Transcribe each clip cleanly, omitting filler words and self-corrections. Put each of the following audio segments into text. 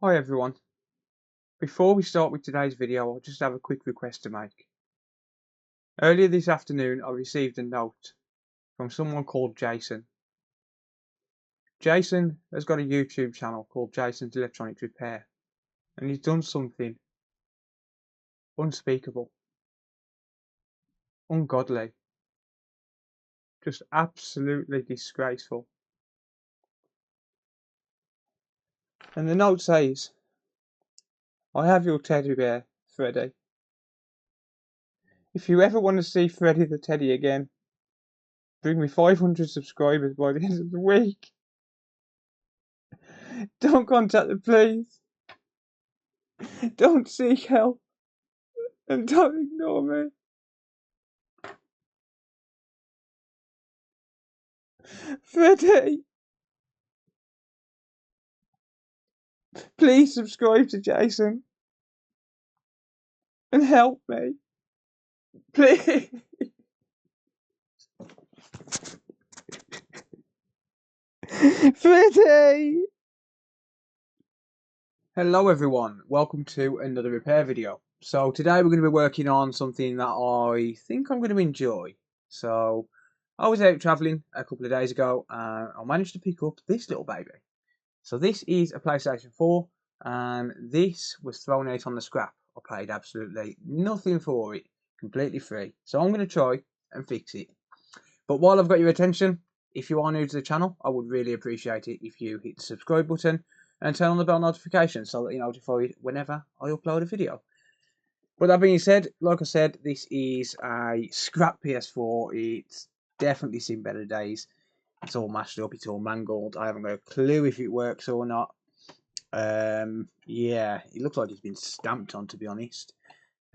Hi everyone. Before we start with today's video, I'll just have a quick request to make. Earlier this afternoon I received a note from someone called Jason. Jason has got a YouTube channel called Jason's Electronics Repair, and he's done something unspeakable, ungodly, just absolutely disgraceful. And the note says, "I have your teddy bear, Freddy. If you ever want to see Freddy the teddy again, bring me 500 subscribers by the end of the week. Don't contact the police. Don't seek help. And don't ignore me. Freddy, please subscribe to Jason and help me. Please." Freddy! Hello everyone, welcome to another repair video. So today we're going to be working on something that I think I'm going to enjoy. So I was out travelling a couple of days ago and I managed to pick up this little baby. So this is a PlayStation 4 and this was thrown out on the scrap. I paid absolutely nothing for it, completely free. So I'm going to try and fix it. But while I've got your attention, if you are new to the channel, I would really appreciate it if you hit the subscribe button and turn on the bell notification so that you're notified whenever I upload a video. But that being said, like I said, this is a scrap PS4. It's definitely seen better days. It's all mashed up, it's all mangled. I haven't got a clue if it works or not. Yeah, it looks like it's been stamped on, to be honest.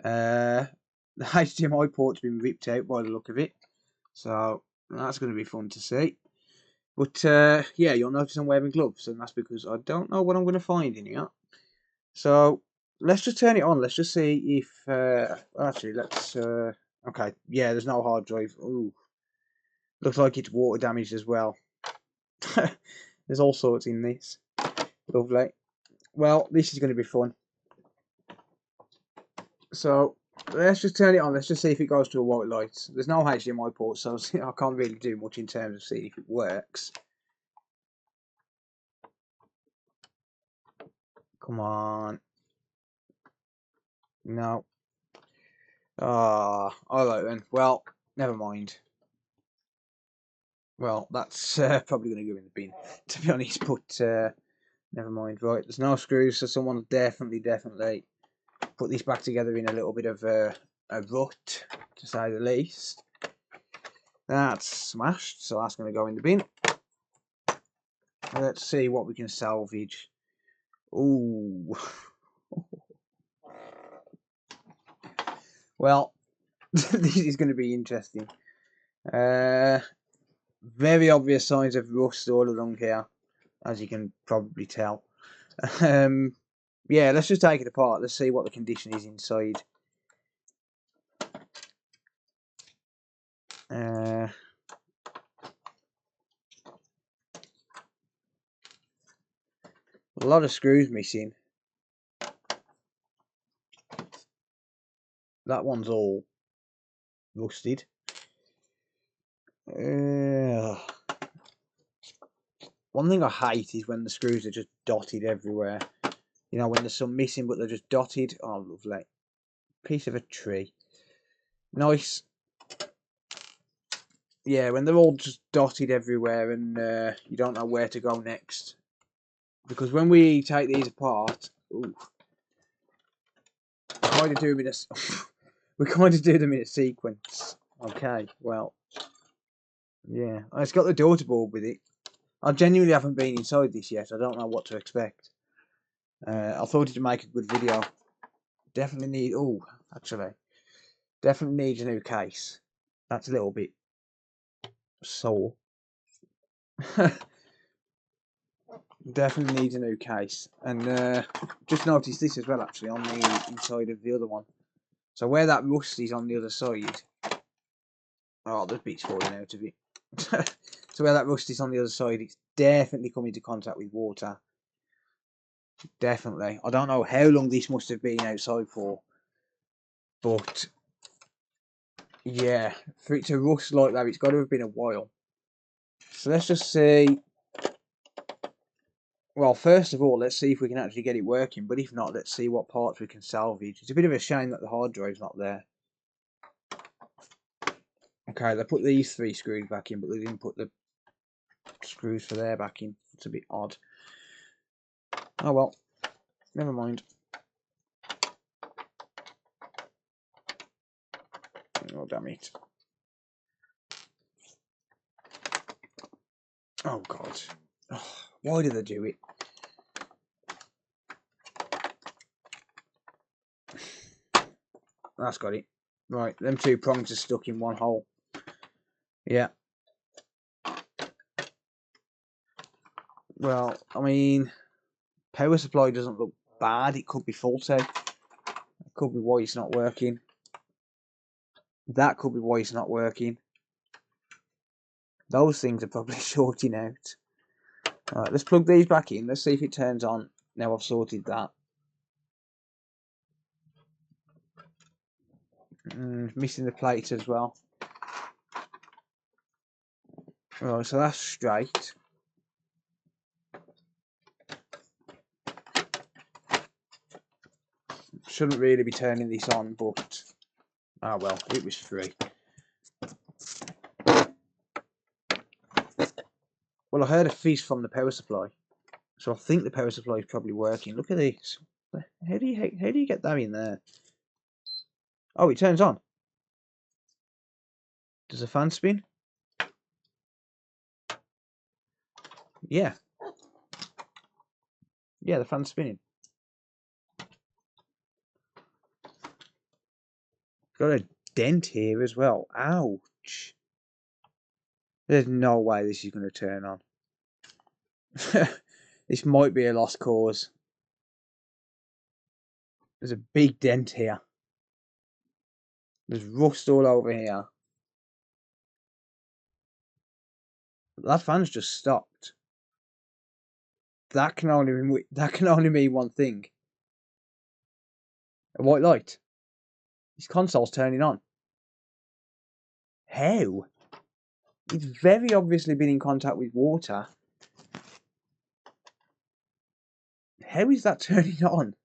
The HDMI port's been ripped out by the look of it. So that's going to be fun to see. But yeah, you'll notice I'm wearing gloves, and that's because I don't know what I'm going to find in here. So let's just turn it on. Let's just see if actually let's okay, yeah, there's no hard drive. Ooh, looks like it's water damaged as well. There's all sorts in this. Lovely. Well, this is going to be fun. So let's just turn it on. Let's just see if it goes to a white light. There's no HDMI port, so I can't really do much in terms of seeing if it works. Come on. No. Ah, alright then. Well, never mind. Well, that's probably going to go in the bin, to be honest, but never mind. Right, there's no screws, so someone definitely put this back together in a little bit of a rut, to say the least. That's smashed, so that's going to go in the bin. Let's see what we can salvage. Ooh. Well, this is going to be interesting. Very obvious signs of rust all along here, as you can probably tell. Yeah, let's just take it apart. Let's see what the condition is inside. A lot of screws missing. That one's all rusted. One thing I hate is when the screws are just dotted everywhere. You know, when there's some missing but they're just dotted. Oh, lovely. Piece of a tree. Nice. Yeah, when they're all just dotted everywhere and you don't know where to go next. Because when we take these apart, ooh, we kind of do them in a, we kind of do them in a sequence. Okay, well, yeah, it's got the daughter board with it. I genuinely haven't been inside this yet. I don't know what to expect. I thought it'd make a good video. Definitely need. Oh, actually, definitely needs a new case. That's a little bit sore. Definitely needs a new case. And just noticed this as well, actually, on the inside of the other one. So where that rust is on the other side. Oh, the bit's falling out of it. So where that rust is on the other side, it's definitely come into contact with water. Definitely. I don't know how long this must have been outside for, but yeah, for it to rust like that, it's got to have been a while. So let's just see. Well, first of all, let's see if we can actually get it working. But if not, let's see what parts we can salvage. It's a bit of a shame that the hard drive's not there. Okay, they put these 3 screws back in, but they didn't put the screws for there back in. It's a bit odd. Oh well, never mind. Oh, damn it. Oh, God. Oh, why did they do it? That's got it. Right, them 2 prongs are stuck in one hole. Yeah. Well, I mean, power supply doesn't look bad. It could be faulty. It could be why it's not working. That could be why it's not working. Those things are probably shorting out. Alright, let's plug these back in. Let's see if it turns on. Now I've sorted that. Missing the plate as well. Right, so that's straight. Shouldn't really be turning this on, but ah well, it was free. Well, I heard a fizz from the power supply, so I think the power supply is probably working. Look at this. How do you get that in there? Oh, it turns on. Does the fan spin? Yeah. Yeah, the fan's spinning. Got a dent here as well. Ouch. There's no way this is going to turn on. This might be a lost cause. There's a big dent here. There's rust all over here. That fan's just stopped. That can only mean one thing. A white light. This console's turning on. How? It's very obviously been in contact with water. How is that turning on?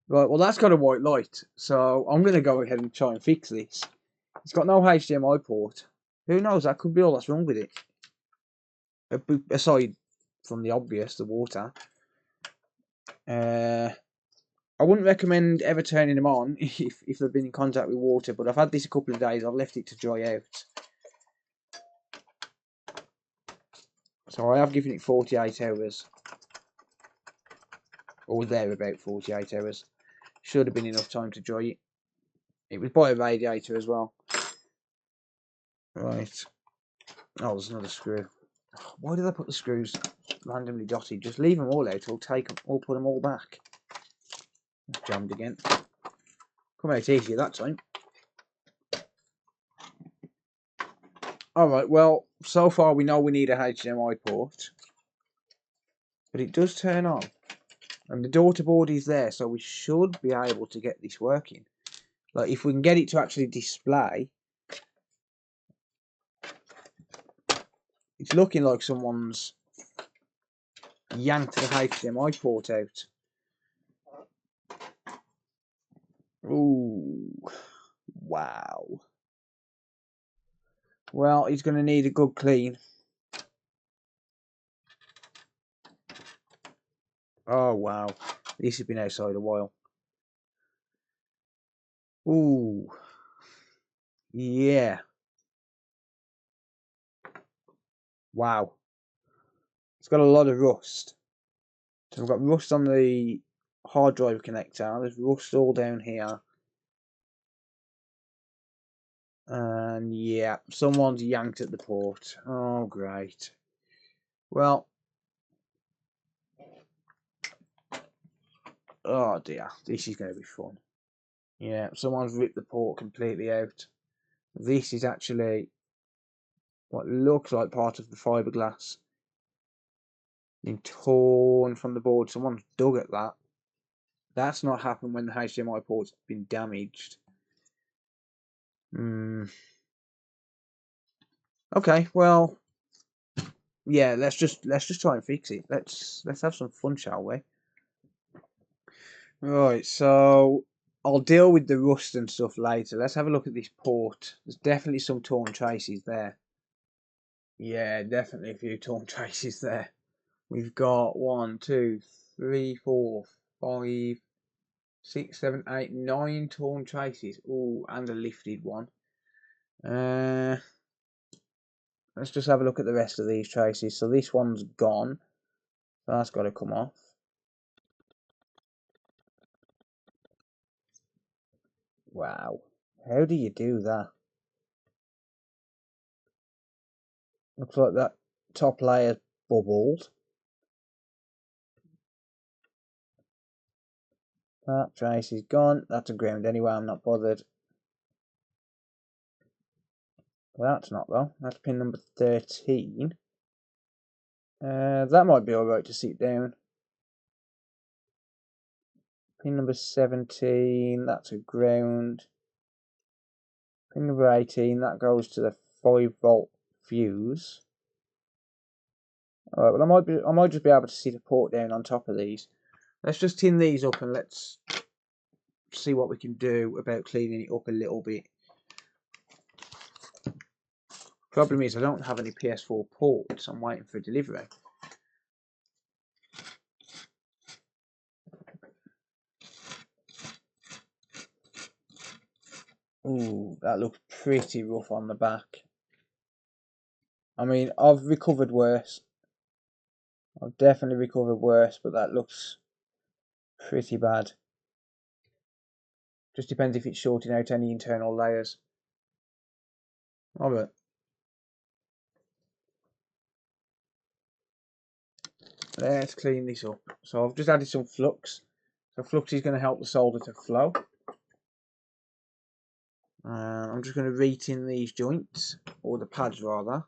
Right, well that's got a white light, so I'm going to go ahead and try and fix this. It's got no HDMI port. Who knows, that could be all that's wrong with it. Aside from the obvious, the water. I wouldn't recommend ever turning them on if they've been in contact with water, but I've had this a couple of days. I've left it to dry out. So I have given it 48 hours. Or there about 48 hours. Should have been enough time to dry it. It was by a radiator as well. Right. Oh, there's another screw. Why did I put the screws randomly dotted? Just leave them all out. We'll put them all back. Jammed again. Come out easier that time. Alright, well, so far we know we need a HDMI port. But it does turn on. And the daughter board is there, so we should be able to get this working. Like, if we can get it to actually display, it's looking like someone's yanked the HDMI port out. Ooh, wow. Well, he's going to need a good clean. Oh, wow. This has been outside a while. Ooh. Yeah. Wow. It's got a lot of rust. So we've got rust on the hard drive connector. There's rust all down here. And yeah, someone's yanked at the port. Oh, great. Well. Oh dear. This is going to be fun. Yeah, someone's ripped the port completely out. This is actually what looks like part of the fiberglass. Been torn from the board. Someone's dug at that. That's not happened when the HDMI port's been damaged. Okay, well, yeah, let's just try and fix it. Let's have some fun, shall we? Right, so I'll deal with the rust and stuff later. Let's have a look at this port. There's definitely some torn traces there. Yeah, definitely a few torn traces there. We've got 1, 2, 3, 4, 5, 6, 7, 8, 9 torn traces. Ooh, and a lifted one. Let's just have a look at the rest of these traces. So this one's gone. So that's got to come off. Wow. How do you do that? Looks like that top layer bubbled. That trace is gone. That's a ground anyway, I'm not bothered. That's not though. That's pin number 13. That might be alright to sit down. Pin number 17, that's a ground. Pin number 18, that goes to the 5-volt fuse. Alright, well I might just be able to sit a port down on top of these. Let's just tin these up and let's see what we can do about cleaning it up a little bit. Problem is I don't have any PS4 ports. I'm waiting for delivery. Ooh, that looks pretty rough on the back. I mean, I've recovered worse. I've definitely recovered worse, but that looks pretty bad. Just depends if it's shorting out any internal layers. Alright. Let's clean this up. So I've just added some flux. So flux is going to help the solder to flow. I'm just going to re-tin these joints, or the pads rather.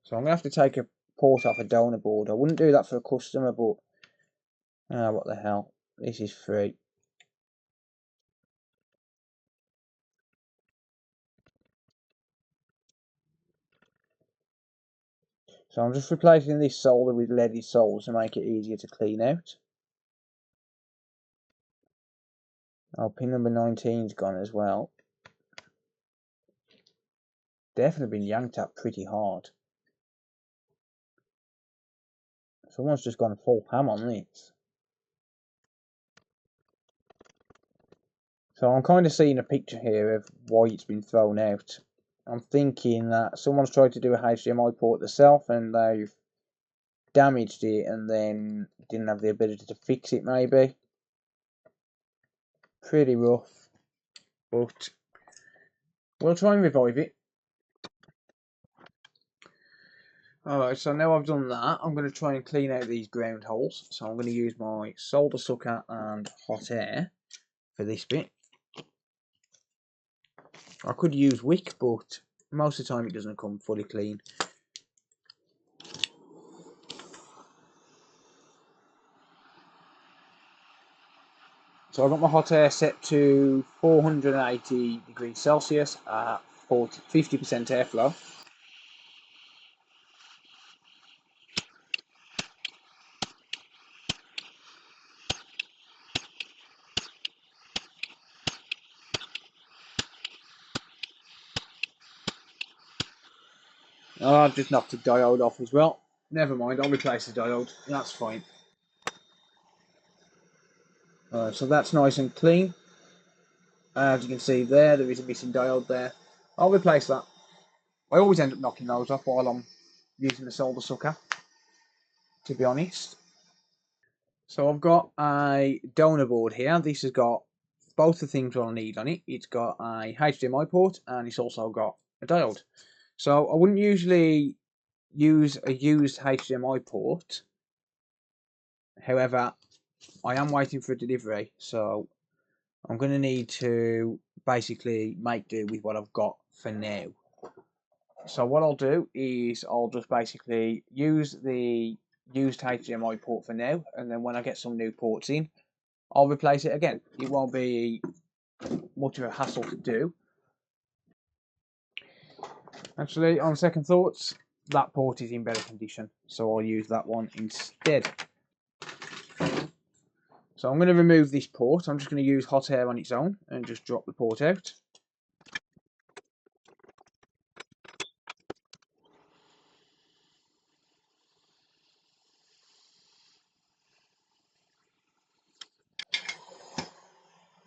So I'm going to have to take a port off a donor board. I wouldn't do that for a customer, but what the hell, this is free. So I'm just replacing this solder with leaded solders to make it easier to clean out. Oh, pin number 19's gone as well. Definitely been yanked at pretty hard. Someone's just gone full ham on this. So I'm kind of seeing a picture here of why it's been thrown out. I'm thinking that someone's tried to do a HDMI port themselves and they've damaged it and then didn't have the ability to fix it maybe. Pretty rough, but we'll try and revive it. Alright, so now I've done that, I'm going to try and clean out these ground holes. So I'm going to use my solder sucker and hot air for this bit. I could use wick, but most of the time it doesn't come fully clean. So I've got my hot air set to 480 degrees Celsius at 50% airflow. Oh, I've just knocked the diode off as well. Never mind, I'll replace the diode. That's fine. So that's nice and clean. As you can see there is a missing diode there. I'll replace that. I always end up knocking those off while I'm using the solder sucker, to be honest. So I've got a donor board here. This has got both the things I need on it. It's got a HDMI port and it's also got a diode. So I wouldn't usually use a used HDMI port. However, I am waiting for a delivery, so I'm going to need to basically make do with what I've got for now. So what I'll do is I'll just basically use the used HDMI port for now, and then when I get some new ports in, I'll replace it again. It won't be much of a hassle to do. Actually, on second thoughts, that port is in better condition, so I'll use that one instead. So I'm going to remove this port. I'm just going to use hot air on its own and just drop the port out.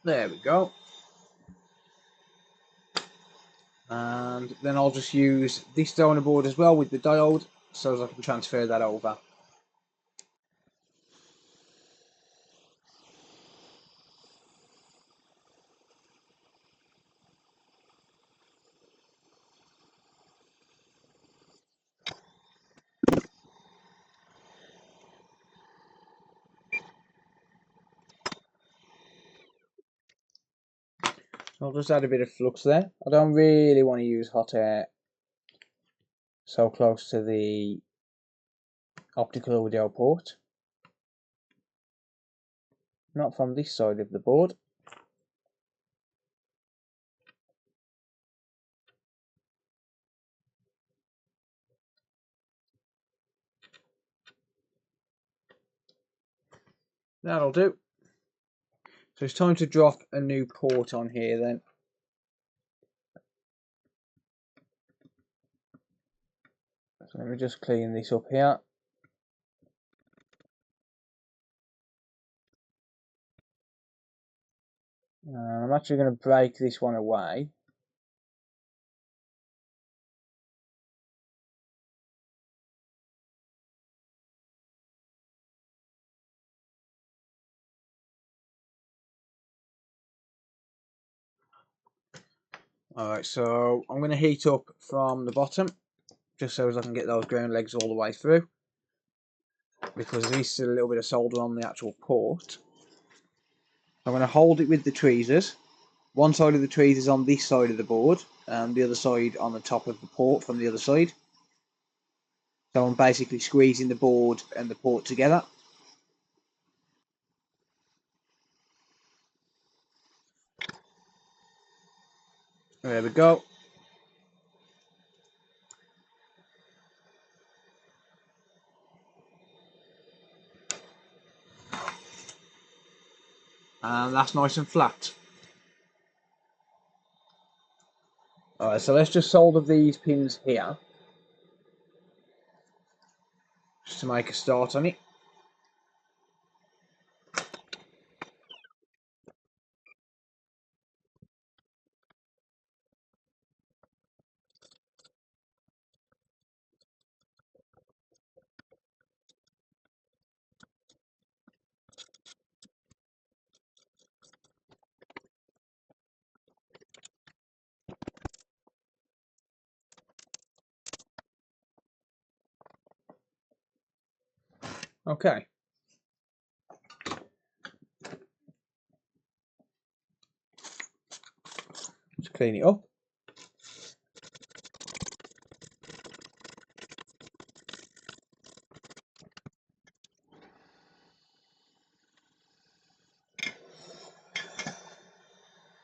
There we go. And then I'll just use this donor board as well with the diode so that I can transfer that over. I'll just add a bit of flux there. I don't really want to use hot air so close to the optical audio port. Not from this side of the board. That'll do. So it's time to drop a new port on here then. So let me just clean this up here. I'm actually going to break this one away. Alright, so I'm going to heat up from the bottom, just so as I can get those ground legs all the way through, because there is still a little bit of solder on the actual port. I'm going to hold it with the tweezers. One side of the tweezers on this side of the board, and the other side on the top of the port from the other side. So I'm basically squeezing the board and the port together. There we go. And that's nice and flat. Alright, so let's just solder these pins here, just to make a start on it. Okay. Let's clean it up.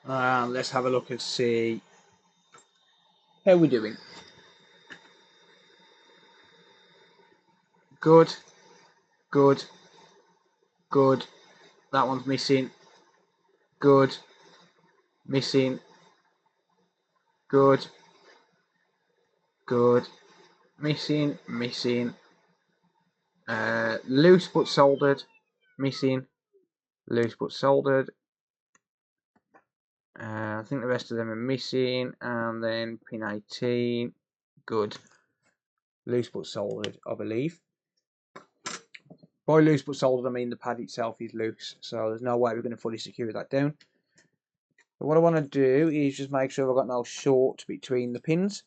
And let's have a look and see how we're doing. Good, good, good. That one's missing. Good, missing. Good, good, missing, missing. Loose but soldered, missing. Loose but soldered. I think the rest of them are missing, and then pin 18. Good. Loose but soldered, I believe. By loose but soldered, I mean the pad itself is loose, so there's no way we're going to fully secure that down. But what I want to do is just make sure I've got no short between the pins,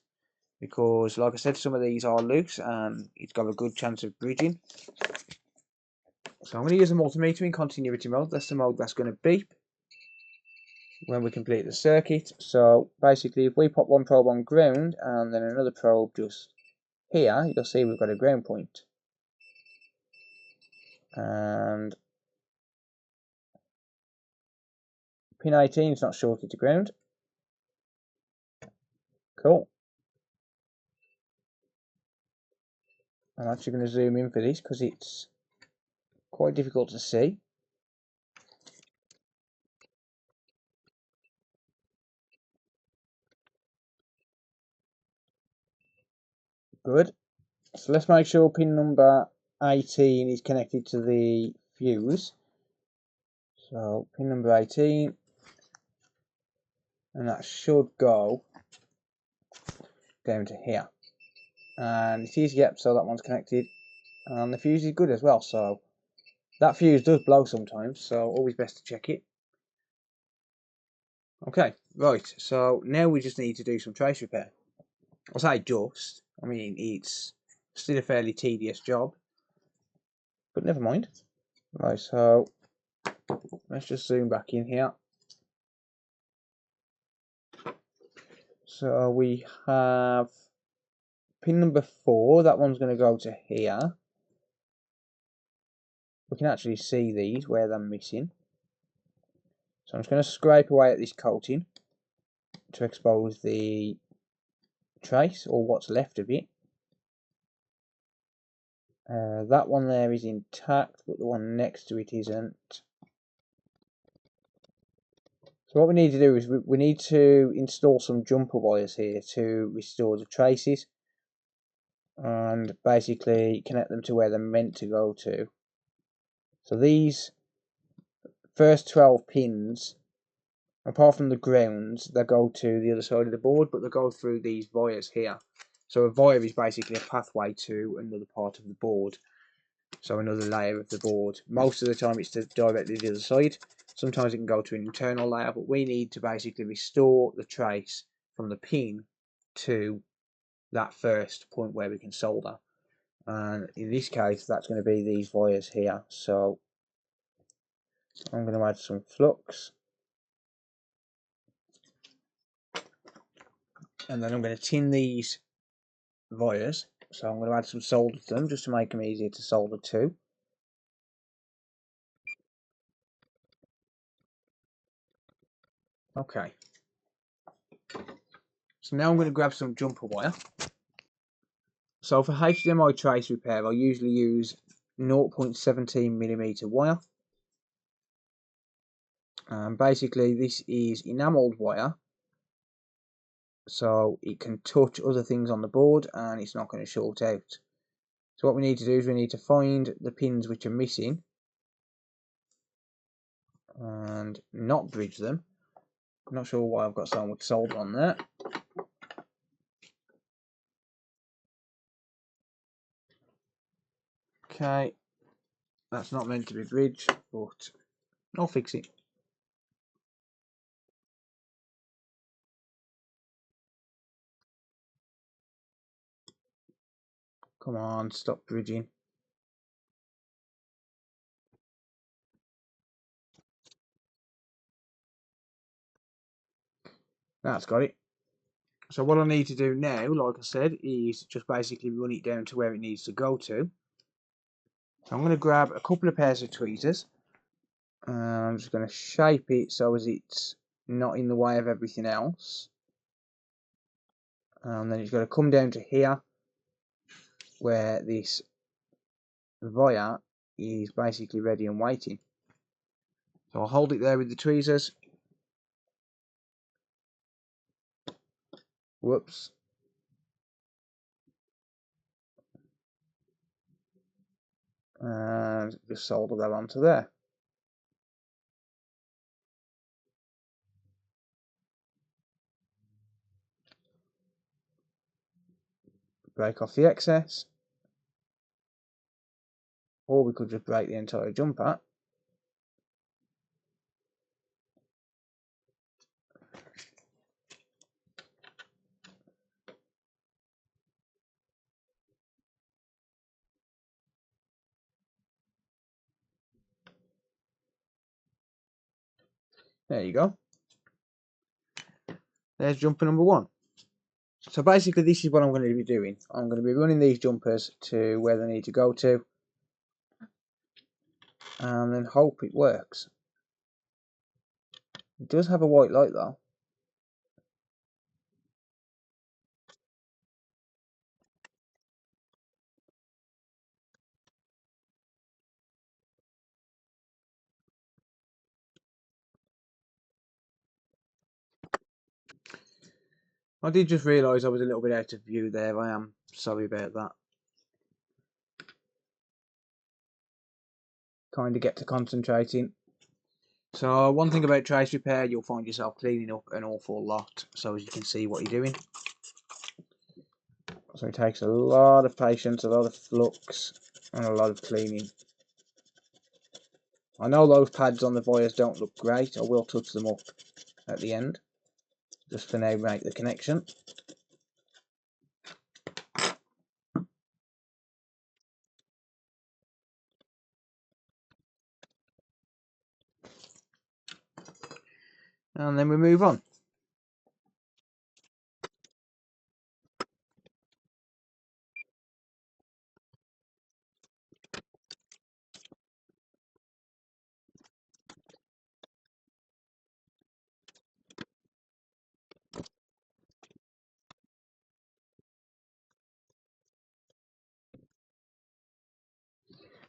because like I said, some of these are loose and it's got a good chance of bridging. So I'm going to use a multimeter in continuity mode. That's the mode that's going to beep when we complete the circuit. So basically, if we pop one probe on ground and then another probe just here, you'll see we've got a ground point. And pin 18 is not shorted to ground. Cool. I'm actually going to zoom in for this because it's quite difficult to see. Good. So let's make sure pin number 18 is connected to the fuse. So pin number 18, and that should go down to here. And it is, yep, so that one's connected. And the fuse is good as well, so that fuse does blow sometimes, so always best to check it. Okay, right, so now we just need to do some trace repair. I'll say just, I mean, it's still a fairly tedious job, but never mind. Right, so let's just zoom back in here. So we have pin number 4, that one's going to go to here. We can actually see these where they're missing. So I'm just going to scrape away at this coating to expose the trace, or what's left of it. That one there is intact, but the one next to it isn't. So what we need to do is we need to install some jumper wires here to restore the traces and basically connect them to where they're meant to go to. So these first 12 pins, apart from the grounds, they go to the other side of the board, but they go through these wires here. So a wire is basically a pathway to another part of the board, so another layer of the board. Most of the time it's directly to the other side. Sometimes it can go to an internal layer, but we need to basically restore the trace from the pin to that first point where we can solder. And in this case, that's going to be these wires here. So I'm going to add some flux. And then I'm going to tin these wires. So I'm going to add some solder to them just to make them easier to solder to. Okay. So now I'm going to grab some jumper wire. So for HDMI trace repair, I usually use 0.17mm wire. Basically, this is enamelled wire, so it can touch other things on the board and it's not going to short out. So what we need to do is we need to find the pins which are missing and not bridge them. I'm not sure why I've got so much solder on there. Okay, that's not meant to be bridged, but I'll fix it. Come on, stop bridging. That's got it. So what I need to do now, like I said, is just basically run it down to where it needs to go to. So I'm going to grab a couple of pairs of tweezers. I'm just going to shape it so as it's not in the way of everything else. And then it's going to come down to here, where this wire is basically ready and waiting. So I'll hold it there with the tweezers. Whoops. And just solder that onto there. Break off the excess. Or we could just break the entire jumper. There you go. There's jumper number 1. So basically this is what I'm going to be doing. I'm going to be running these jumpers to where they need to go to. and then hope it works. It does have a white light though. I did just realise I was a little bit out of view there. I am sorry about that. Kind of get to concentrating. So one thing about trace repair, you'll find yourself cleaning up an awful lot, so as you can see what you're doing. So it takes a lot of patience, a lot of flux, and a lot of cleaning. I know those pads on the wires don't look great. I will touch them up at the end, just for now make the connection. And then we move on.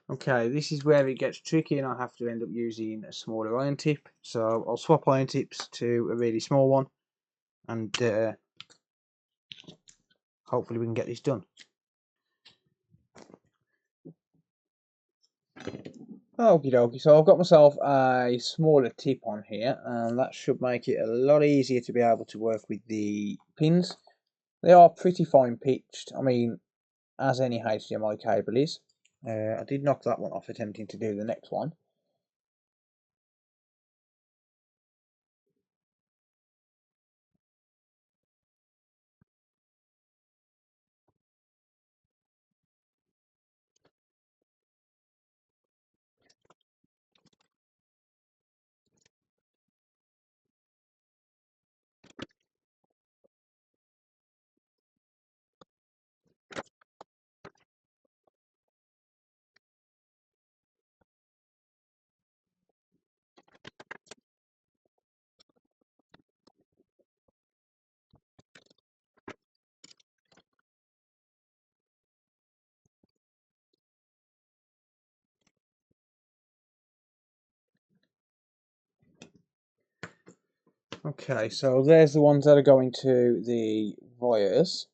Okay, this is where it gets tricky and I have to end up using a smaller iron tip. So I'll swap iron tips to a really small one, and hopefully we can get this done. Okie dokie, so I've got myself a smaller tip on here, and that should make it a lot easier to be able to work with the pins. They are pretty fine pitched, I mean, as any HDMI cable is. I did knock that one off attempting to do the next one. Okay, so there's the ones that are going to the wires.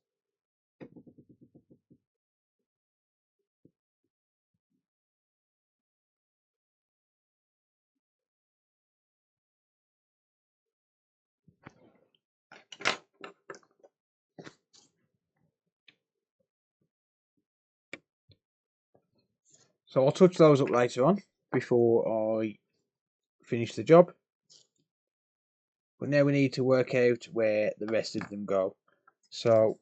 So I'll touch those up later on before I finish the job. But now we need to work out where the rest of them go. So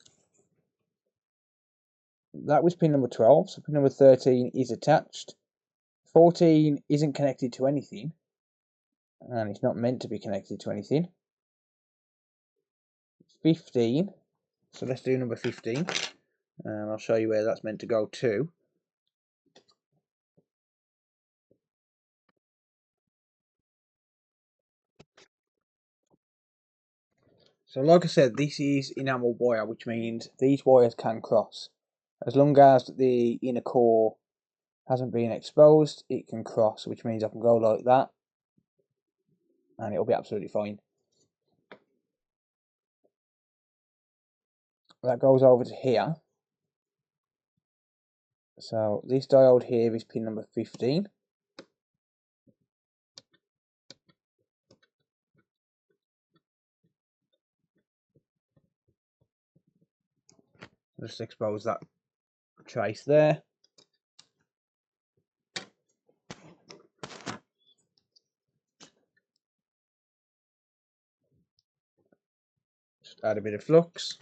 that was pin number 12, so pin number 13 is attached. 14 isn't connected to anything, and it's not meant to be connected to anything. 15, so let's do number 15, and I'll show you where that's meant to go to. So like I said, this is enamel wire, which means these wires can cross. As long as the inner core hasn't been exposed, it can cross, which means I can go like that, and it'll be absolutely fine. That goes over to here. So this diode here is pin number 15. Just expose that trace there. Just add a bit of flux.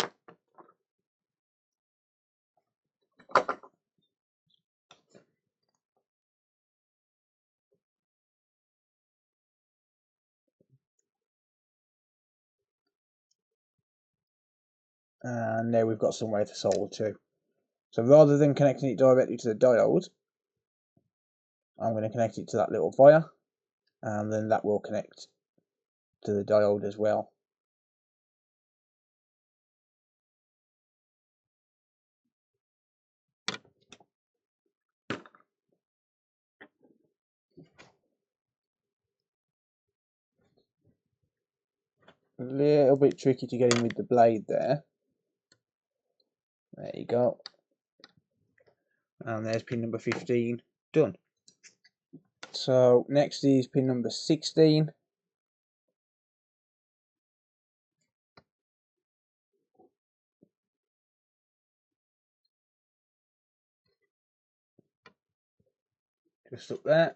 And now we've got somewhere to solder to. So rather than connecting it directly to the diode, I'm going to connect it to that little wire, and then that will connect to the diode as well. A little bit tricky to get in with the blade there. There you go. And there's pin number 15 done. So next is pin number 16. Just up there.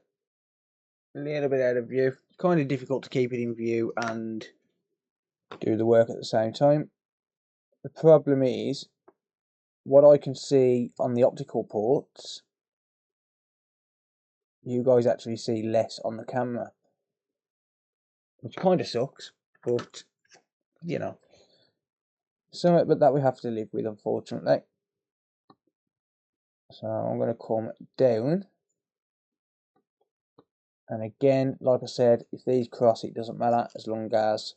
A little bit out of view. Kind of difficult to keep it in view and do the work at the same time. The problem is, what I can see on the optical ports, you guys actually see less on the camera, which kind of sucks, but you know, something but that we have to live with, unfortunately. So I'm going to come down, and again, like I said, if these cross, it doesn't matter as long as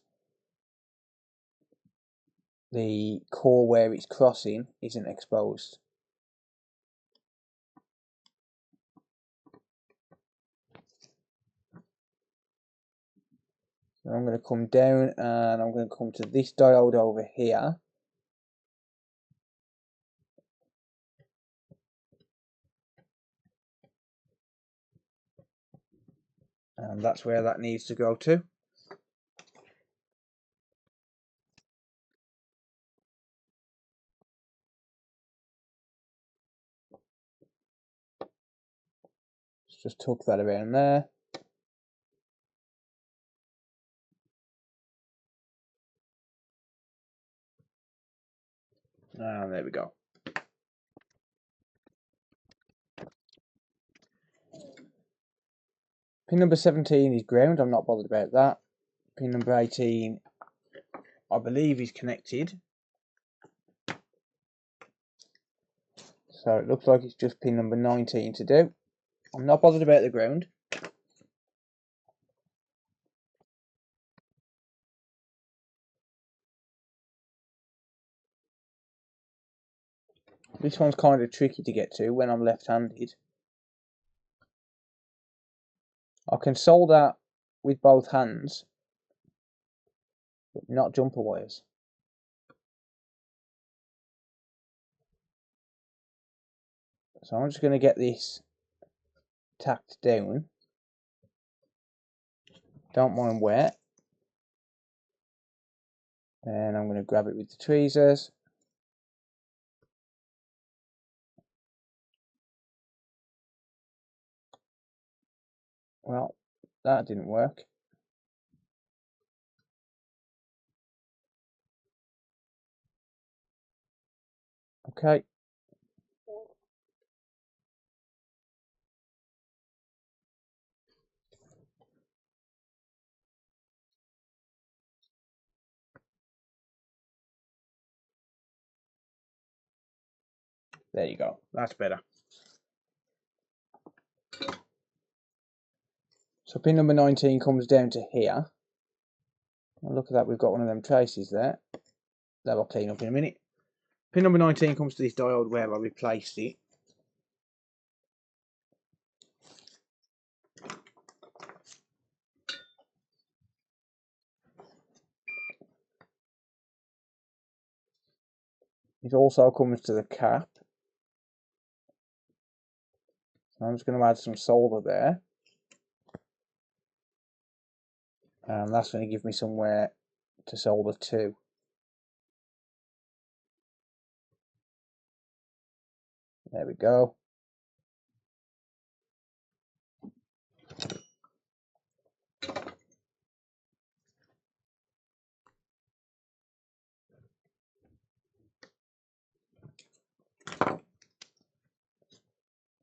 the core where it's crossing isn't exposed. So I'm going to come down, and I'm going to come to this diode over here. And that's where that needs to go to. Let's just tuck that around there. And there we go. Pin number 17 is ground, I'm not bothered about that. Pin number 18, I believe, is connected. So it looks like it's just pin number 19 to do. I'm not bothered about the ground. This one's kind of tricky to get to when I'm left-handed. I can solder with both hands, but not jumper wires. So I'm just going to get this tacked down. Don't mind where. And I'm going to grab it with the tweezers. Well, that didn't work. Okay. There you go. That's better. So pin number 19 comes down to here. Well, look at that, we've got one of them traces there. That'll clean up in a minute. Pin number 19 comes to this diode where I replaced it. It also comes to the cap. So I'm just going to add some solder there. And that's going to give me somewhere to solder to. There we go.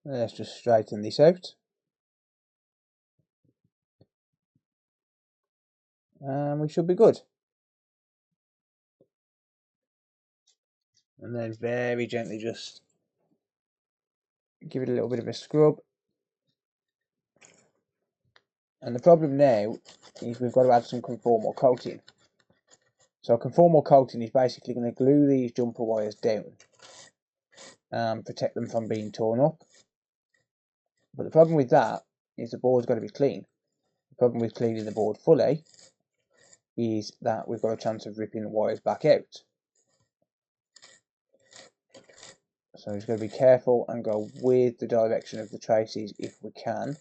Let's just straighten this out. And we should be good. And then very gently just give it a little bit of a scrub. And the problem now is we've got to add some conformal coating. So conformal coating is basically going to glue these jumper wires down and protect them from being torn up. But the problem with that is the board's got to be clean. The problem with cleaning the board fully is that we've got a chance of ripping the wires back out. So we've got to be careful and go with the direction of the traces if we can.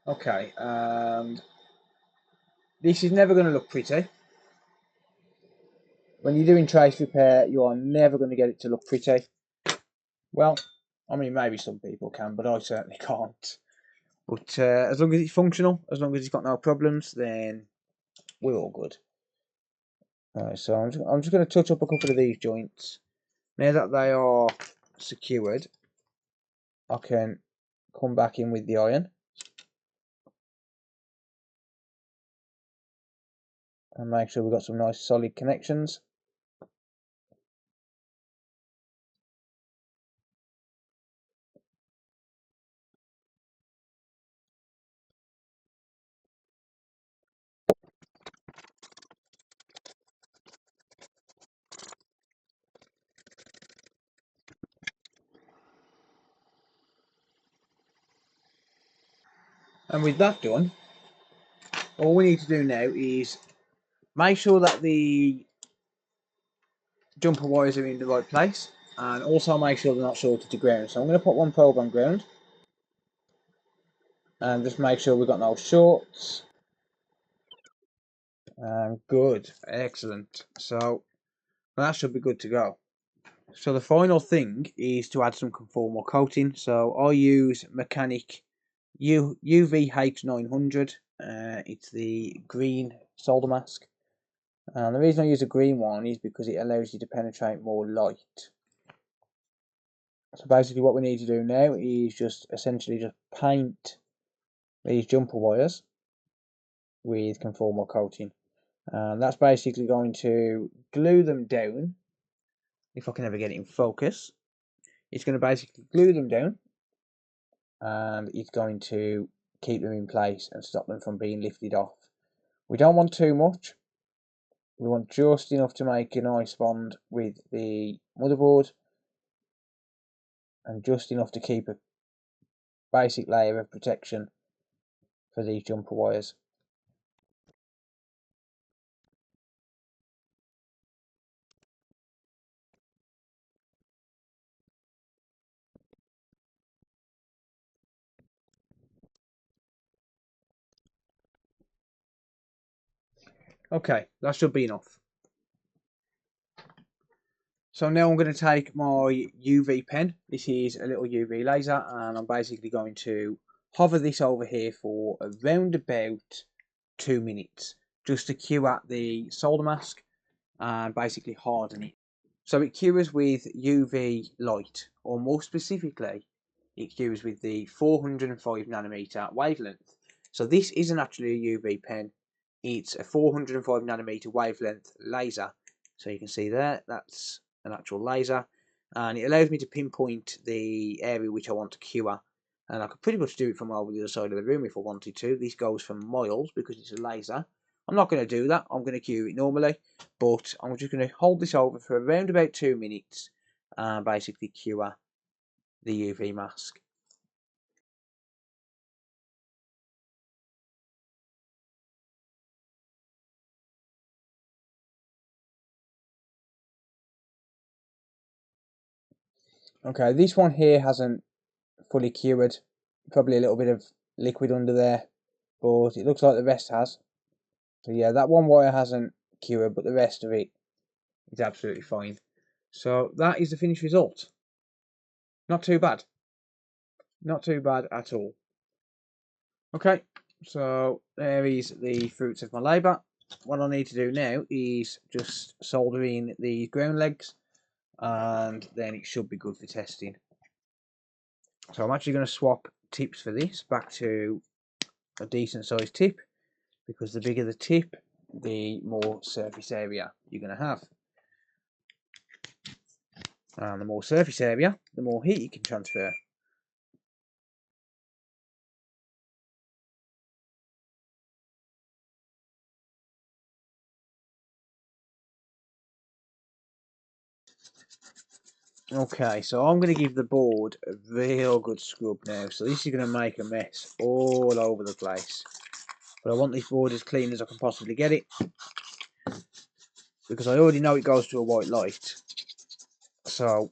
Okay, and this is never going to look pretty. When you're doing trace repair, you are never going to get it to look pretty. Well, I mean, maybe some people can, but I certainly can't. But as long as it's functional, as long as it's got no problems, then we're all good. So I'm just going to touch up a couple of these joints. Now that they are secured, I can come back in with the iron and make sure we've got some nice solid connections. And with that done, all we need to do now is make sure that the jumper wires are in the right place, and also make sure they're not shorted to ground. So I'm going to put one probe on ground and just make sure we've got no shorts. Good, excellent. So that should be good to go. So the final thing is to add some conformal coating. So I use Mechanic UVH900. It's the green solder mask. And the reason I use a green one is because it allows you to penetrate more light. So basically what we need to do now is just essentially just paint these jumper wires with conformal coating. And that's basically going to glue them down. If I can ever get it in focus, it's going to basically glue them down, and it's going to keep them in place and stop them from being lifted off. We don't want too much. We want just enough to make a nice bond with the motherboard, and just enough to keep a basic layer of protection for these jumper wires. Okay, that should be enough. So now I'm going to take my UV pen. This is a little UV laser, and I'm basically going to hover this over here for around about 2 minutes, just to cure at the solder mask and basically harden it. So it cures with UV light, or more specifically, it cures with the 405 nanometer wavelength. So this isn't actually a UV pen, it's a 405 nanometer wavelength laser. So you can see there, that's an actual laser, and it allows me to pinpoint the area which I want to cure, and I could pretty much do it from over the other side of the room if I wanted to. This goes for miles because it's a laser. I'm not going to do that, I'm going to cure it normally, but I'm just going to hold this over for around about 2 minutes and basically cure the UV mask. Okay, this one here hasn't fully cured, probably a little bit of liquid under there, but it looks like the rest has. So yeah, that one wire hasn't cured, but the rest of it is absolutely fine. So that is the finished result. Not too bad. Not too bad at all. Okay, so there is the fruits of my labour. What I need to do now is just solder in the ground legs, and then it should be good for testing. So I'm actually going to swap tips for this back to a decent sized tip, because the bigger the tip, the more surface area you're going to have. And the more surface area, the more heat you can transfer. Okay, so I'm going to give the board a real good scrub now. So this is going to make a mess all over the place. But I want this board as clean as I can possibly get it, because I already know it goes to a white light. So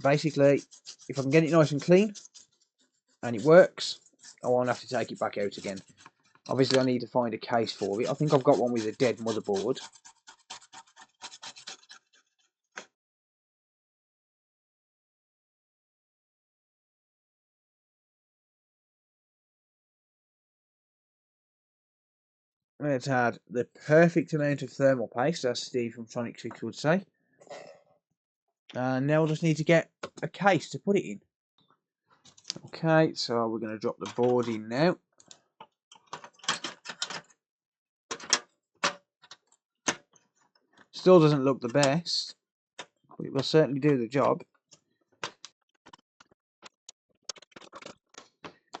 basically, if I can get it nice and clean and it works, I won't have to take it back out again. Obviously I need to find a case for it. I think I've got one with a dead motherboard. Let's add the perfect amount of thermal paste, as Steve from Sonic 6 would say. And now I just need to get a case to put it in. Okay, so we're going to drop the board in now. Still doesn't look the best, but it will certainly do the job.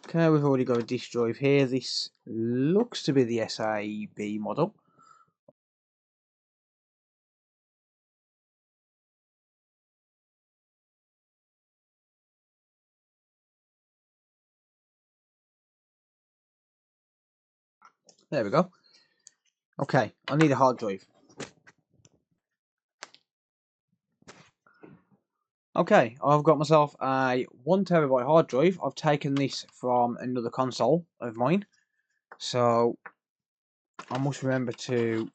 Okay, we've already got a disk drive here. This looks to be the SAB model. There we go. Okay, I need a hard drive. Okay, I've got myself a 1TB hard drive. I've taken this from another console of mine, so I must remember to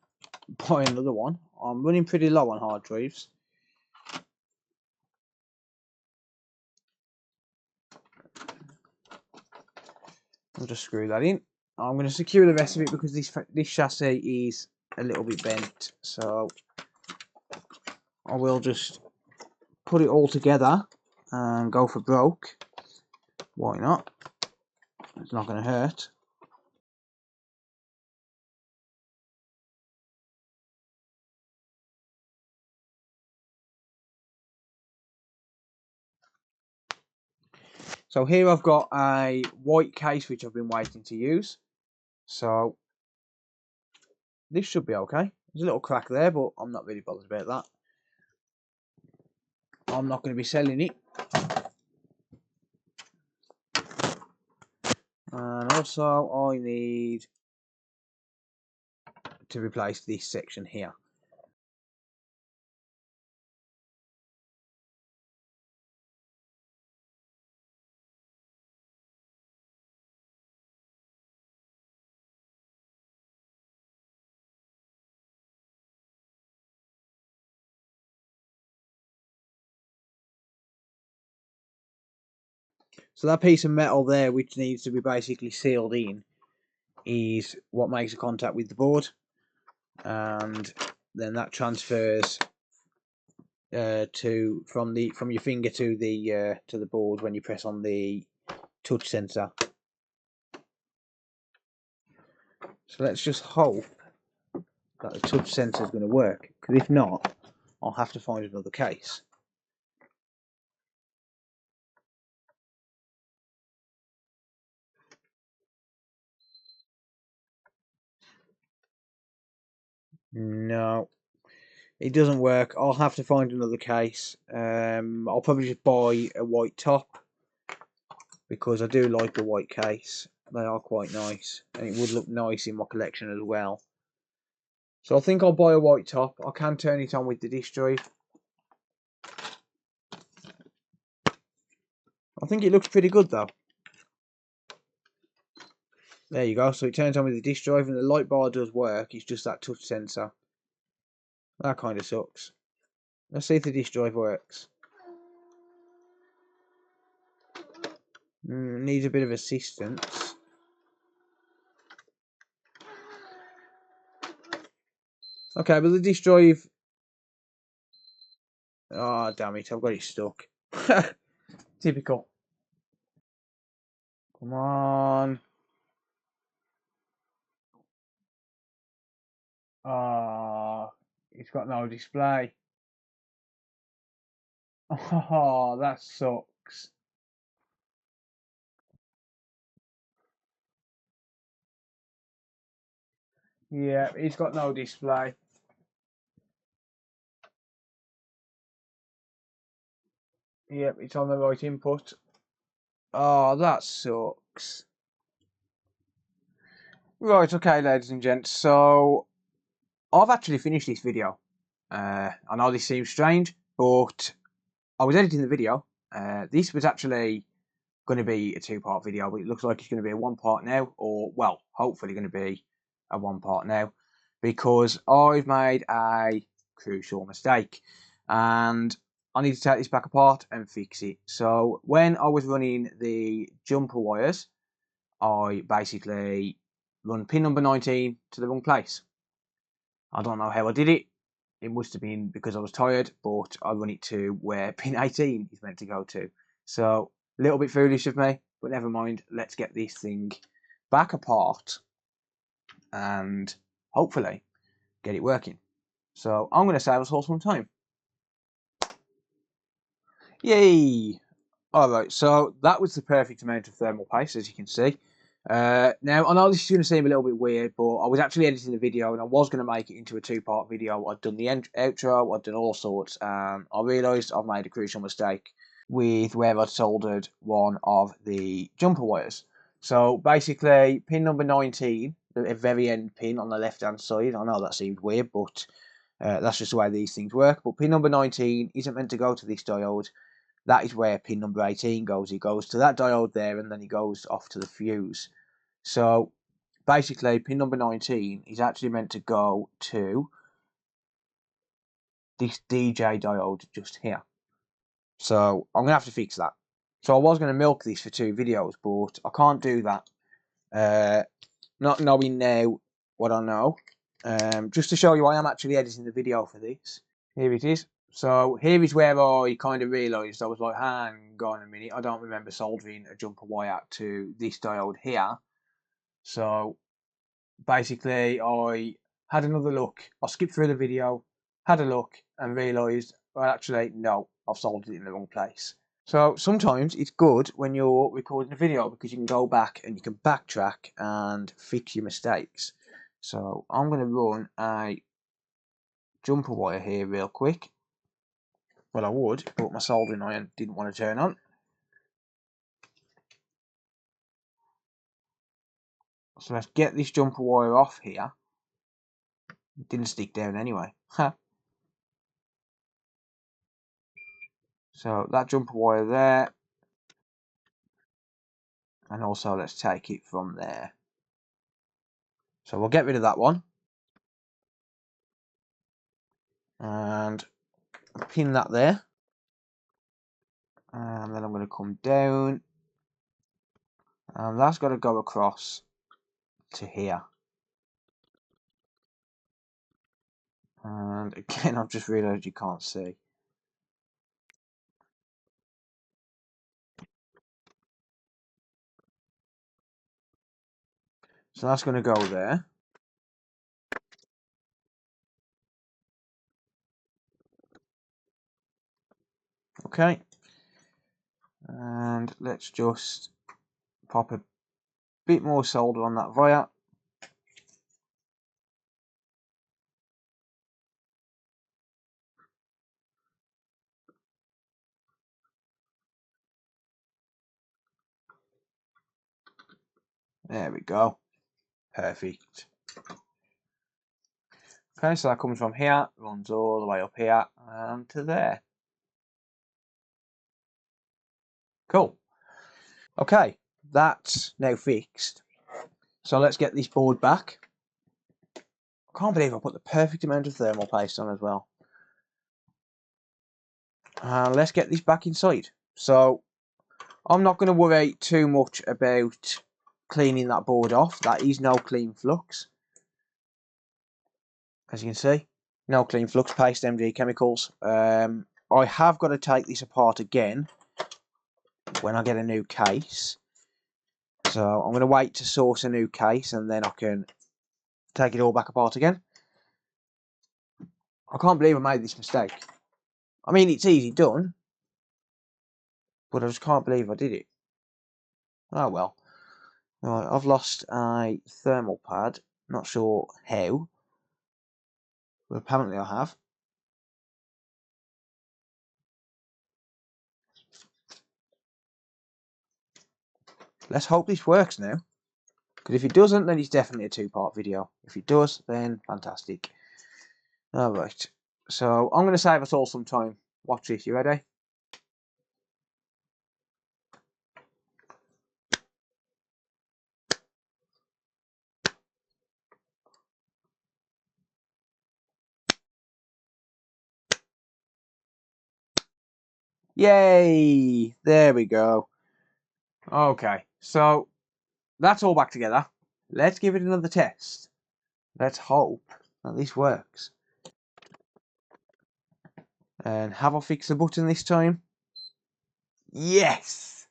buy another one. I'm running pretty low on hard drives. I'll just screw that in. I'm going to secure the rest of it because this chassis is a little bit bent, so I will just put it all together and go for broke. Why not? It's not going to hurt. So here I've got a white case which I've been waiting to use. So this should be okay. There's a little crack there, but I'm not really bothered about that. I'm not going to be selling it. And also I need to replace this section here. So that piece of metal there, which needs to be basically sealed in, is what makes a contact with the board, and then that transfers from your finger to the board when you press on the touch sensor. So let's just hope that the touch sensor is going to work, because if not, I'll have to find another case. No, it doesn't work. I'll have to find another case. I'll probably just buy a white top, because I do like the white case. They are quite nice, and it would look nice in my collection as well. So I think I'll buy a white top. I can turn it on with the disk drive. I think it looks pretty good though. There you go. So it turns on with the disk drive, and the light bar does work. It's just that touch sensor. That kind of sucks. Let's see if the disk drive works. Needs a bit of assistance. Okay, but the disk drive... Oh, damn it. I've got it stuck. Typical. Come on. Oh, it's got no display. Oh, that sucks. Yeah, it's got no display. Yep, it's on the right input. Oh, that sucks. Right, okay, ladies and gents. So, I've actually finished this video. I know this seems strange, but I was editing the video. This was actually going to be a two-part video, but it looks like it's going to be a one-part now, or, well, hopefully going to be a one-part now, because I've made a crucial mistake, and I need to take this back apart and fix it. So, when I was running the jumper wires, I basically run pin number 19 to the wrong place. I don't know how I did it. It must have been because I was tired, but I run it to where pin 18 is meant to go to. So, a little bit foolish of me, but never mind. Let's get this thing back apart and hopefully get it working. So, I'm going to save us all some time. Yay! Alright, so that was the perfect amount of thermal paste, as you can see. Now, I know this is going to seem a little bit weird, but I was actually editing the video and I was going to make it into a two-part video. I'd done the outro, I'd done all sorts, and I realised I've made a crucial mistake with where I'd soldered one of the jumper wires. So basically, pin number 19, the very end pin on the left-hand side, I know that seemed weird, but that's just the way these things work. But pin number 19 isn't meant to go to this diode. That is where pin number 18 goes. It goes to that diode there, and then it goes off to the fuse. So basically, pin number 19 is actually meant to go to this DJ diode just here. So I'm going to have to fix that. So I was going to milk this for 2 videos, but I can't do that. Not knowing now what I know. Just to show you, I am actually editing the video for this. Here it is. So here is where I kind of realised. I was like, hang on a minute, I don't remember soldering a jumper wire to this diode here. So basically I had another look. I skipped through the video, had a look and realised, well actually no, I've soldered it in the wrong place. So sometimes it's good when you're recording a video because you can go back and you can backtrack and fix your mistakes. So I'm going to run a jumper wire here real quick. Well, I would, but my soldering iron didn't want to turn on. So let's get this jumper wire off here. It didn't stick down anyway. So that jumper wire there. And also let's take it from there. So we'll get rid of that one. And pin that there. And then I'm going to come down. And that's got to go across to here. And again, I've just realised you can't see. So that's going to go there. Okay. And let's just pop a bit more solder on that wire. There we go. Perfect. Okay, so that comes from here, runs all the way up here and to there. Cool. Okay, that's now fixed. So let's get this board back. I can't believe I put the perfect amount of thermal paste on as well. Let's get this back inside. So I'm not going to worry too much about cleaning that board off. That is no clean flux. As you can see, no clean flux, paste MG chemicals. I have got to take this apart again when I get a new case. So I'm going to wait to source a new case and then I can take it all back apart again. I can't believe I made this mistake. I mean, it's easy done, but I just can't believe I did it. Oh well. Right, I've lost a thermal pad. Not sure how, but apparently I have. Let's hope this works now. Because if it doesn't, then it's definitely a two-part video. If it does, then fantastic. Alright, so I'm going to save us all some time. Watch this, you ready? Yay! There we go. Okay, so that's all back together. Let's give it another test. Let's hope that this works. And have I fixed the button this time? Yes!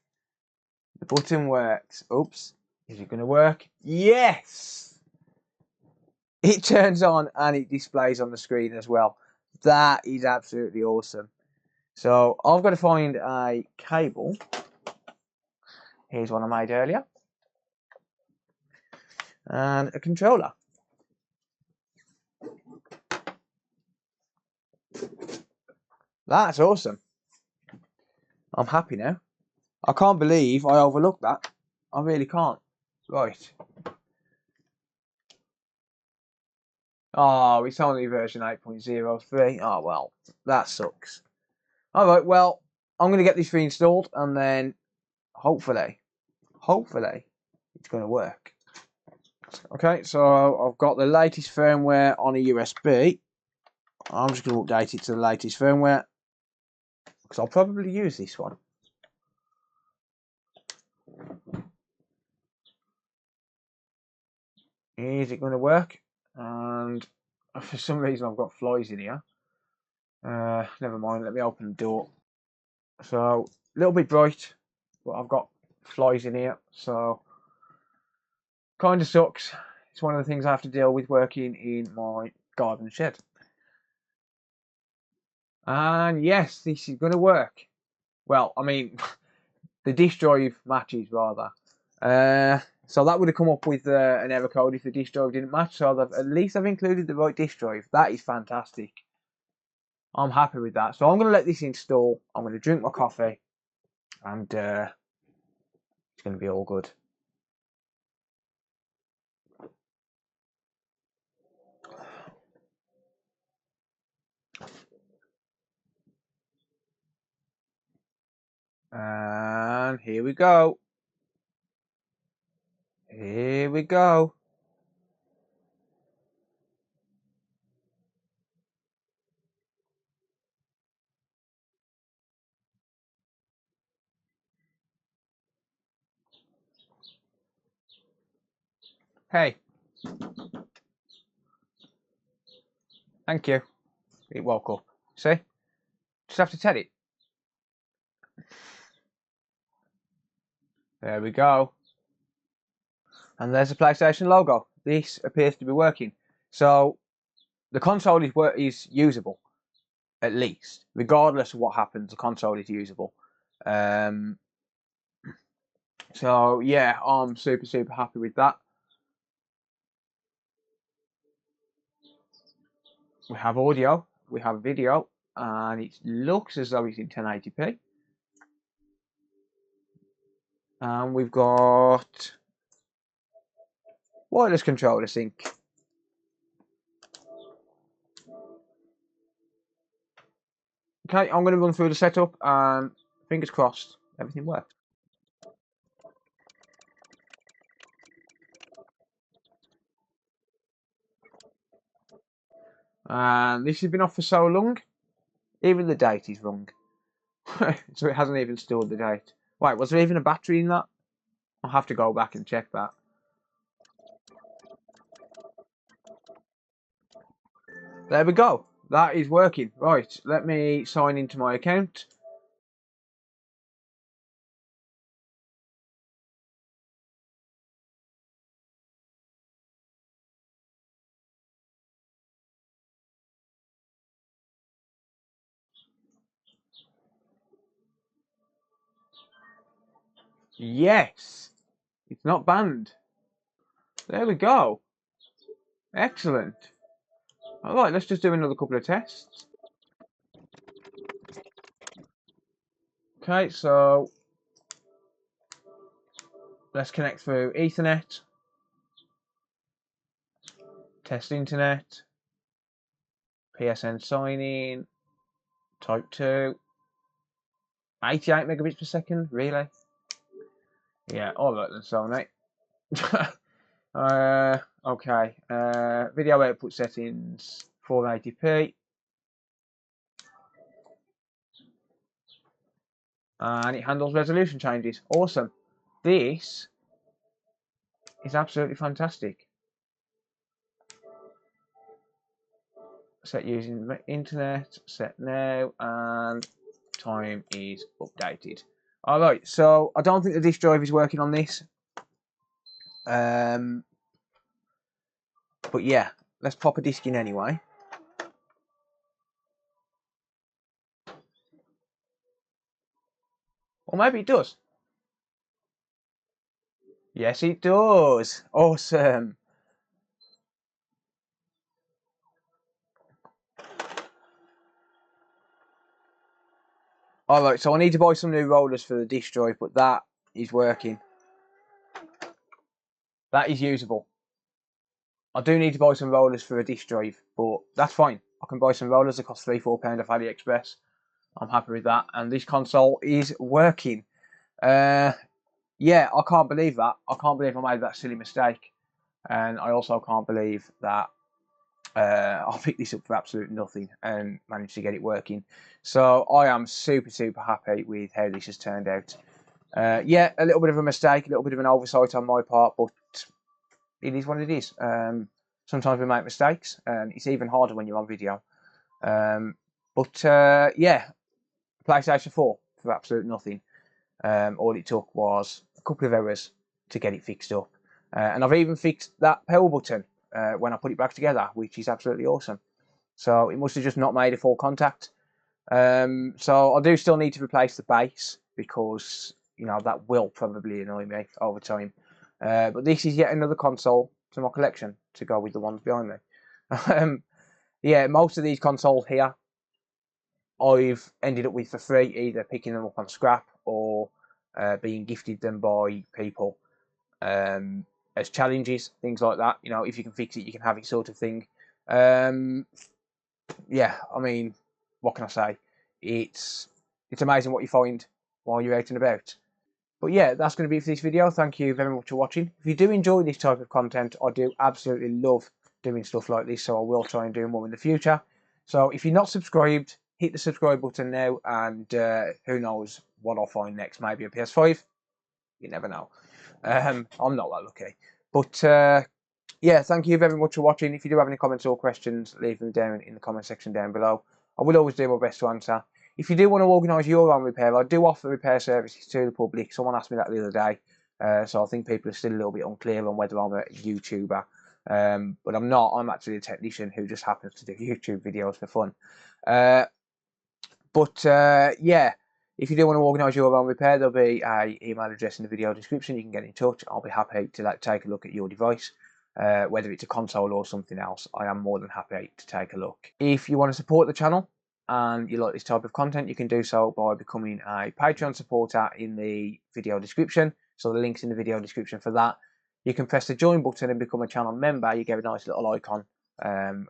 The button works. Oops. Is it going to work? Yes! It turns on and it displays on the screen as well. That is absolutely awesome. So I've got to find a cable. Here's one I made earlier. And a controller. That's awesome. I'm happy now. I can't believe I overlooked that. I really can't. Right. Oh, it's only version 8.03. Oh, well, that sucks. Alright, well, I'm going to get this reinstalled and then hopefully, it's going to work. Okay, so I've got the latest firmware on a USB. I'm just going to update it to the latest firmware because I'll probably use this one. Is it going to work? And for some reason I've got flies in here. Never mind, let me open the door. So, a little bit bright, but I've got flies in here, so kind of sucks. It's one of the things I have to deal with working in my garden shed. And yes, this is going to work. Well, I mean, the disk drive matches rather. So that would have come up with an error code if the disk drive didn't match. So at least I've included the right disk drive. That is fantastic. I'm happy with that. So I'm going to let this install. I'm going to drink my coffee, and it's going to be all good. And here we go. Here we go. Hey. Thank you. It woke up. See? Just have to tell it. There we go. And there's the PlayStation logo. This appears to be working. So the console is usable, at least. Regardless of what happens, the console is usable. So yeah, I'm super happy with that. We have audio, we have video, and it looks as though it's in 1080p. And we've got wireless controller sync. Okay, I'm going to run through the setup and fingers crossed everything works. And this has been off for so long, even the date is wrong. So it hasn't even stored the date. Wait, was there even a battery in that? I'll have to go back and check that. There we go. That is working. Right, let me sign into my account. Yes, it's not banned. There we go. Excellent. Alright, let's just do another couple of tests. Okay, so let's connect through Ethernet. Test internet. PSN sign in. Type 2. 88 megabits per second, really? Yeah, alright then, so mate. Okay. Video output settings 480p. And it handles resolution changes. Awesome. This is absolutely fantastic. Set using internet, set now, and time is updated. Alright, so I don't think the disk drive is working on this. But yeah, let's pop a disk in anyway. Or maybe it does. Yes, it does. Awesome. Alright, so I need to buy some new rollers for the disk drive, but that is working. That is usable. I do need to buy some rollers for a disk drive, but that's fine. I can buy some rollers that cost £3-4 off AliExpress. I'm happy with that. And this console is working. Yeah, I can't believe that. I can't believe I made that silly mistake. And I also can't believe that I picked this up for absolute nothing and managed to get it working. So I am super happy with how this has turned out. Yeah, a little bit of a mistake, a little bit of an oversight on my part, but it is what it is. Sometimes we make mistakes, and it's even harder when you're on video. Yeah, PlayStation 4 for absolute nothing. All it took was a couple of hours to get it fixed up. And I've even fixed that power button when I put it back together, which is absolutely awesome. So it must have just not made a full contact. So I do still need to replace the base because, you know, that will probably annoy me over time. But this is yet another console to my collection to go with the ones behind me. Yeah, most of these consoles here I've ended up with for free, either picking them up on scrap or being gifted them by people as challenges, things like that. You know, if you can fix it, you can have it, sort of thing. Yeah, I mean, what can I say? It's amazing what you find while you're out and about. But yeah, that's going to be it for this video. Thank you very much for watching. If you do enjoy this type of content, I do absolutely love doing stuff like this, so I will try and do more in the future. So if you're not subscribed, hit the subscribe button now, and who knows what I'll find next. Maybe a PS5. You never know. I'm not that lucky. But yeah, thank you very much for watching. If you do have any comments or questions, leave them down in the comment section down below. I will always do my best to answer. If you do want to organise your own repair, I do offer repair services to the public. Someone asked me that the other day. So I think people are still a little bit unclear on whether I'm a YouTuber. But I'm not. I'm actually a technician who just happens to do YouTube videos for fun. Yeah, if you do want to organise your own repair, there'll be an email address in the video description. You can get in touch. I'll be happy to take a look at your device. Whether it's a console or something else, I am more than happy to take a look. If you want to support the channel and you like this type of content, you can do so by becoming a Patreon supporter in the video description. So the link's in the video description for that. You can press the join button and become a channel member. You get a nice little icon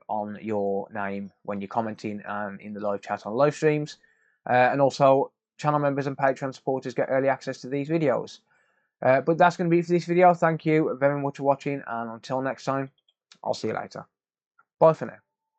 on your name when you're commenting and in the live chat on live streams. And also, channel members and Patreon supporters get early access to these videos. But that's going to be it for this video. Thank you very much for watching, and until next time, I'll see you later. Bye for now.